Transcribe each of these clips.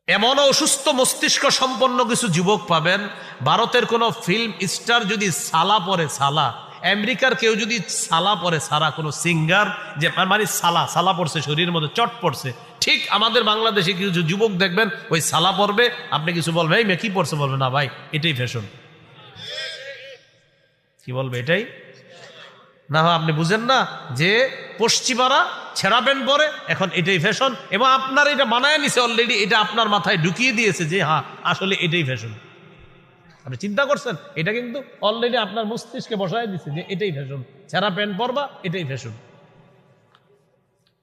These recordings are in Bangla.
এমন অসুস্থ মস্তিষ্ক সম্পন্ন কিছু যুবক পাবেন, ভারতের কোনো ফিল্ম স্টার যদি সালা পরে, সালা, আমেরিকার কেউ যদি সালা পরে, সারা কোনো সিঙ্গার যে মানে সালা সালা পড়ছে, শরীরের মধ্যে চট পড়ছে, ঠিক আমাদের বাংলাদেশে কিছু যুবক দেখবেন ওই সালা পরবে, আপনি কিছু বলবেন এই মেয়ে কি পড়ছে, বলবে না ভাই এটাই ফ্যাশন। কি বলবে? এটাই না। আপনি বুঝেন না যে পশ্চিমারা ছেঁড়া প্যান্ট পরে, এখন এটাই ফ্যাশন, এবং আপনার এটা বানায় নিছে অলরেডি, এটা আপনার মাথায় ঢুকিয়ে দিয়েছে যে হ্যাঁ আসলে এটাই ফ্যাশন। আপনি চিন্তা করছেন, এটা কিন্তু অলরেডি আপনার মস্তিষ্কে বসায় দিচ্ছে যে এটাই ফ্যাশন, ছেঁড়া প্যান্ট পরবা এটাই ফ্যাশন।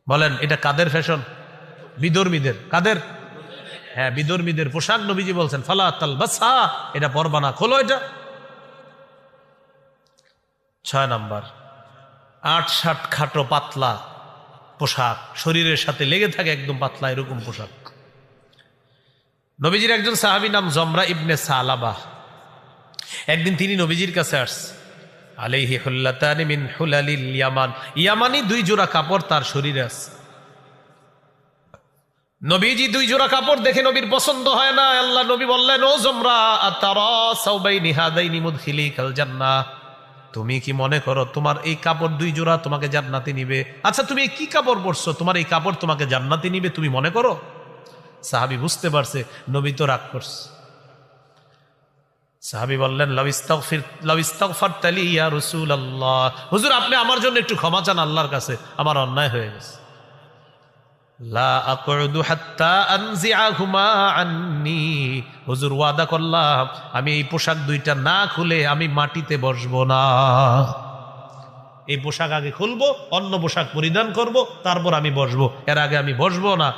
বলেন এটা কাদের ফ্যাশন? বিধর্মীদের। কাদের? হ্যাঁ, বিধর্মীদের পোশাক। নবীজি বলছেন ফালা তালবাসহা, এটা পরবা না, খোলো এটা। 6 নাম্বার, 8-60 খাটো পাতলা পোশাক, শরীরের সাথে লেগে থাকে একদম পাতলা এরকম পোশাক। নবীজির একজন সাহাবী নাম জমরা ইবনে সালাবা, একদিন তিনি নবীজির কাছে আসছে। আলাইহি হুল্লাতানি মিন হুলালিল ইয়ামান, ইয়ামানি 2 জোড়া কাপড় তার শরীরে আছে। নবীজি 2 জোড়া কাপড় দেখে নবীর পছন্দ হয় না। আল্লাহ নবী বললেন, ও জমরা আতারা সাওবাইনি হাদাইনি মুদখিলিকাল জান্নাহ, তুমি কি মনে করো তোমার এই কাপড় 2 জোড়া তোমাকে জান্নাতে নিবে? আচ্ছা তুমি কি কাপড় পরছো, তোমার এই কাপড় তোমাকে জান্নাতে নিবে তুমি মনে করো? সাহাবী বুঝতে পারছে নবী তো রাগ করছে। সাহাবী বললেন লাউ ইস্তাগফারতা লি ইয়া রাসূলুল্লাহ, হুজুর আপনি আমার জন্য একটু ক্ষমা চান আল্লাহর কাছে, আমার অন্যায় হয়ে গেছে। লা আকুদু হাত্তা আনজিআহুমা আন্নি, হুজুর ওয়াদা করলাম আমি এই পোশাক 2টা না খুলে আমি মাটিতে বসবো না। এই পোশাক আগে খুলবো, অন্য পোশাক পরিধান করব, তারপর আমি বসবো, এর আগে আমি বসবো না।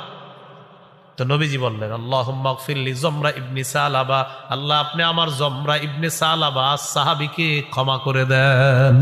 তো নবীজি বললেন আল্লাহুম্মা গফির লি জমরা ইবনে সালাবা, আল্লাহ আপনি আমার জমরা ইবনে সালাবা সাহাবীকে ক্ষমা করে দেন।